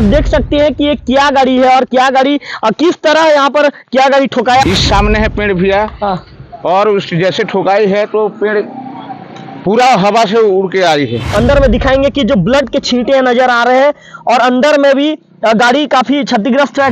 आप देख सकते हैं कि ये क्या गाड़ी है और क्या गाड़ी किस तरह यहाँ पर क्या गाड़ी ठुकाया। इस सामने है पेड़ भैया और उस जैसे ठुकाई है तो पेड़ पूरा हवा से उड़ के आ रही है। अंदर में दिखाएंगे कि जो ब्लड के छींटे नजर आ रहे हैं और अंदर में भी गाड़ी काफी क्षतिग्रस्त है।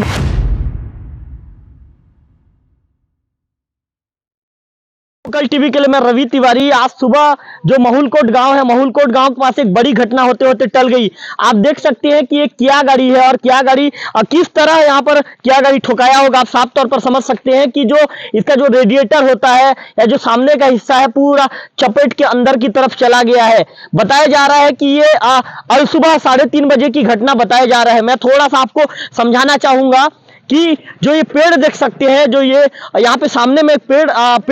लोकल टीवी के लिए मैं रवि तिवारी। आज सुबह जो महुलकोट गांव है, महुलकोट गांव के पास एक बड़ी घटना होते होते टल गई। आप देख सकते हैं कि ये क्या गाड़ी है और क्या गाड़ी किस तरह यहाँ पर क्या गाड़ी ठुकाया होगा। आप साफ तौर पर समझ सकते हैं कि जो इसका जो रेडिएटर होता है या जो सामने का हिस्सा है पूरा चपेट के अंदर की तरफ चला गया है। बताया जा रहा है कि ये अल सुबह 3:30 बजे की घटना बताया जा रहा है। मैं थोड़ा सा आपको समझाना चाहूंगा कि जो ये पेड़ देख सकते हैं, जो ये यहाँ पे सामने में पेड़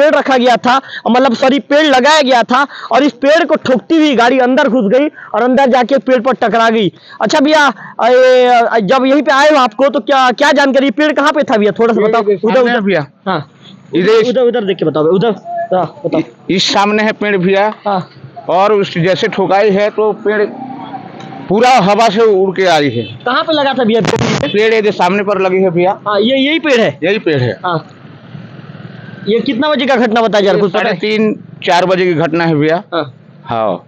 रखा गया था, मतलब सॉरी पेड़ लगाया गया था और इस पेड़ को ठोकती हुई गाड़ी अंदर घुस गई और अंदर जाके पेड़ पर टकरा गई। अच्छा भैया, जब यहीं पे आए हो आपको तो क्या क्या जानकारी, पेड़ कहाँ पे था भैया, थोड़ा सा बताओ। उधर भैया, हाँ उधर देख के बताओ, उधर बताओ। इस सामने है पेड़ भैया और उस जैसे ठुकाई है तो पेड़ पूरा हवा से उड़ के आ रही है। कहाँ पे लगा था भैया पेड़? ये जो सामने पर लगी है भैया। हाँ, यही पेड़ है, यही पेड़ है। हाँ। ये कितना बजे का घटना बताया जा रहा है? 3-4 बजे की घटना है भैया। हाँ,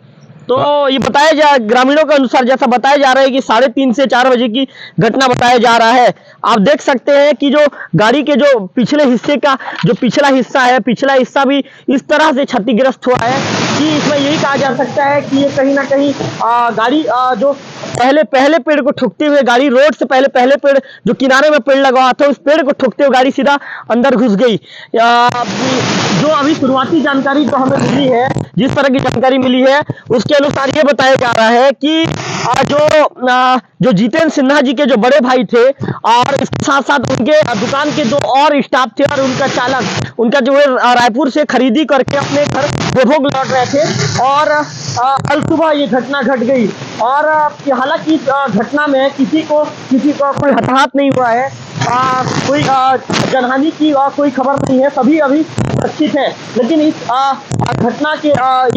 तो ये बताया जा, ग्रामीणों के अनुसार जैसा बताया जा रहा है कि 3:30 से 4 बजे की घटना बताया जा रहा है। आप देख सकते हैं कि जो गाड़ी के जो पिछले हिस्से का जो पिछला हिस्सा भी इस तरह से क्षतिग्रस्त हुआ है कि इसमें यही कहा जा सकता है कि ये कहीं ना कहीं गाड़ी जो पहले पेड़ को ठुकते हुए गाड़ी रोड से पहले पेड़ जो किनारे में पेड़ लगा हुआ था उस पेड़ को ठुकते हुए गाड़ी सीधा अंदर घुस गई। जो अभी शुरुआती जानकारी जो हमें मिली है, जिस तरह की जानकारी मिली है उसके अनुसार ये बताया जा रहा है कि जो जितेंद्र सिन्हा जी के जो बड़े भाई थे और इसके साथ साथ उनके दुकान के जो और स्टाफ थे और उनका चालक, उनका जो है रायपुर से खरीदी करके अपने घर बेभोग लौट रहे थे और कल सुबह ये घटना घट गई। और हालांकि घटना में किसी को कोई हताहत नहीं हुआ है, कोई जनहानि की कोई खबर नहीं है, सभी अभी सुरक्षित है। लेकिन इस घटना के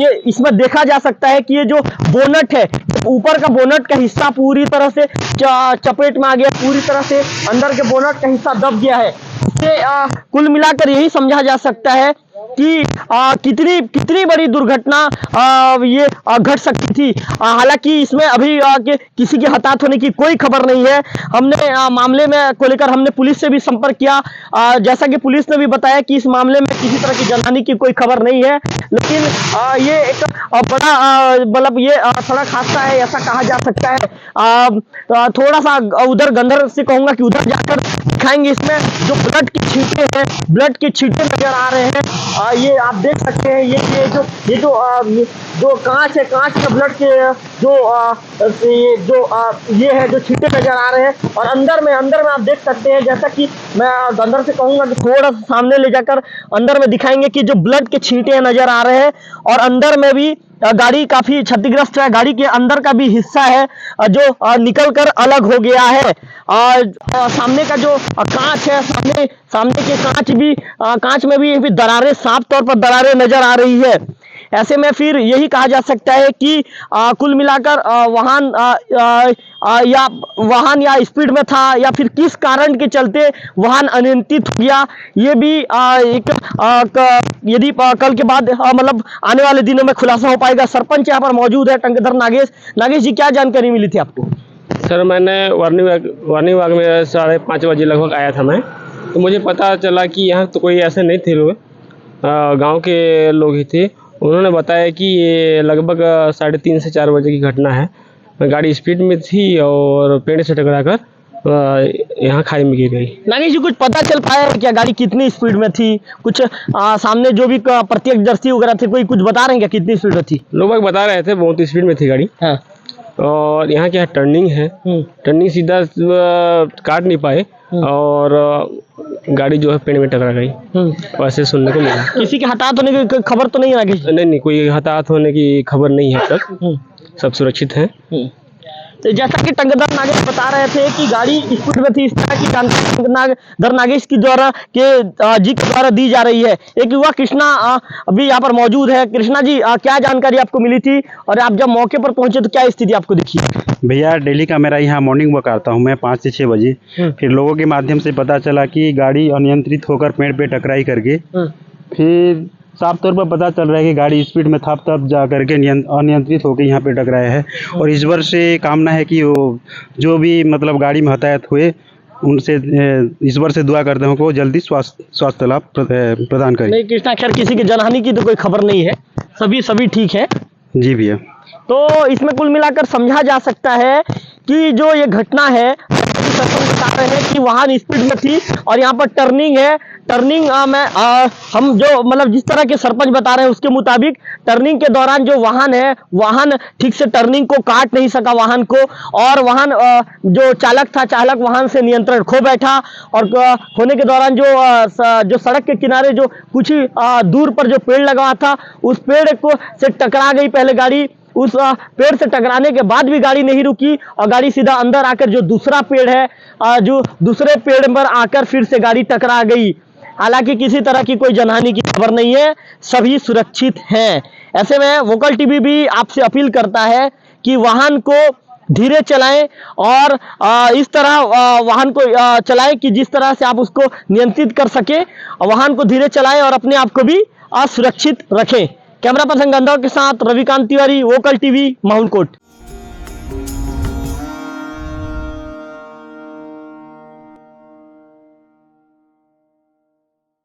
ये इसमें देखा जा सकता है कि ये जो बोनट है, ऊपर का बोनट का हिस्सा पूरी तरह से चपेट में आ गया, पूरी तरह से अंदर के बोनट का हिस्सा दब गया है। इससे कुल मिलाकर यही समझा जा सकता है कि कितनी बड़ी दुर्घटना ये घट सकती थी। हालांकि इसमें अभी किसी के हताहत होने की कोई खबर नहीं है। हमने मामले में को लेकर हमने पुलिस से भी संपर्क किया, जैसा कि पुलिस ने भी बताया कि इस मामले में किसी तरह की जनहानि की कोई खबर नहीं है। लेकिन ये एक बड़ा मतलब ये सड़क हादसा है ऐसा कहा जा सकता है। थोड़ा सा उधर गंधर से कहूंगा कि उधर जाकर दिखाएंगे। इसमें जो ब्लड के छींटे नजर आ रहे हैं, ये आप देख सकते हैं। ये जो कांच है, कांच में ब्लड के ये है जो छींटे नजर आ रहे हैं। और अंदर में आप देख सकते हैं, जैसा कि मैं अंदर से कहूंगा कि थोड़ा सा सामने ले जाकर अंदर में दिखाएंगे कि जो ब्लड के छींटे नजर आ रहे हैं और अंदर में भी गाड़ी काफी क्षतिग्रस्त है। गाड़ी के अंदर का भी हिस्सा है जो निकलकर अलग हो गया है। सामने का जो कांच है, सामने के कांच में भी दरारें, साफ तौर पर दरारें नजर आ रही है। ऐसे में फिर यही कहा जा सकता है कि कुल मिलाकर वाहन या स्पीड में था या फिर किस कारण के चलते वाहन अनियंत्रित हो गया, ये भी यदि कल के बाद मतलब आने वाले दिनों में खुलासा हो पाएगा। सरपंच यहाँ पर मौजूद है, टंकधर नागेश जी, क्या जानकारी मिली थी आपको? सर, मैंने वार्निंग बाग में 5:30 बजे लगभग आया था मैं, तो मुझे पता चला कि यहाँ तो कोई ऐसे नहीं थे लोग, गांव के लोग ही थे। उन्होंने बताया कि ये लगभग 3:30 से 4 बजे की घटना है। गाड़ी स्पीड में थी और पेड़ से टकराकर यहाँ खाई में गिर गई। नागेश जी, कुछ पता चल पाया है क्या गाड़ी कितनी स्पीड में थी? कुछ सामने जो भी प्रत्यक्षदर्शी वगैरह थे, कोई कुछ बता रहे हैं क्या कितनी स्पीड में थी? लोग बता रहे थे बहुत स्पीड में थी गाड़ी। हाँ। और यहाँ क्या टर्निंग है, टर्निंग सीधा काट नहीं पाए और गाड़ी जो है पेड़ में टकरा गई, वैसे सुनने को मिला। किसी के हताहत होने की खबर तो नहीं है? नहीं, कोई हताहत होने की खबर नहीं है अब तक, सब सुरक्षित हैं। तो जैसा कि टंगधर नागेश बता रहे थे कि गाड़ी स्पीड में थी, इस तरह की जानकारी टंगधर नागेश की द्वारा जी के द्वारा दी जा रही है। एक युवा कृष्णा अभी यहाँ पर मौजूद है। कृष्णा जी, क्या जानकारी आपको मिली थी और आप जब मौके पर पहुंचे तो क्या स्थिति आपको दिखी? भैया डेली का मेरा यहाँ मॉर्निंग वॉक आता हूँ मैं 5 से 6 बजे। फिर लोगों के माध्यम से पता चला कि गाड़ी अनियंत्रित होकर पेड़ पे टकराई करके, फिर साफ तौर पर पता चल रहा है कि गाड़ी स्पीड में था, तब जा करके अनियंत्रित होकर यहाँ पे टकराया है। और ईश्वर से कामना है कि वो जो भी मतलब गाड़ी में हताहत हुए उनसे ईश्वर से दुआ करते हैं को जल्दी स्वास्थ्य लाभ प्रदान करें। नहीं कृष्णा, खैर किसी की जनहानि की तो कोई खबर नहीं है, सभी ठीक है। जी भैया। तो इसमें कुल मिलाकर समझा जा सकता है कि जो ये घटना है, सरपंच बता रहे हैं कि वाहन स्पीड में थी और यहाँ पर टर्निंग है। टर्निंग में हम जो मतलब जिस तरह के सरपंच बता रहे हैं उसके मुताबिक टर्निंग के दौरान जो वाहन है, वाहन ठीक से टर्निंग को काट नहीं सका वाहन को, और वाहन जो चालक था, चालक वाहन से नियंत्रण खो बैठा और होने के दौरान जो सड़क के किनारे जो कुछ ही दूर पर जो पेड़ लगा हुआ था उस पेड़ को से टकरा गई पहले गाड़ी। उस पेड़ से टकराने के बाद भी गाड़ी नहीं रुकी और गाड़ी सीधा अंदर आकर जो दूसरा पेड़ है, जो दूसरे पेड़ पर आकर फिर से गाड़ी टकरा गई। हालांकि किसी तरह की कोई जनहानि की खबर नहीं है, सभी सुरक्षित हैं। ऐसे में वोकल टीवी भी आपसे अपील करता है कि वाहन को धीरे चलाएं और इस तरह वाहन को चलाएं कि जिस तरह से आप उसको नियंत्रित कर सके। वाहन को धीरे चलाएं और अपने आप को भी सुरक्षित रखें। कैमरा पर्सन गंधर्व के साथ रविकांत तिवारी, वोकल टीवी, माहौल कोट।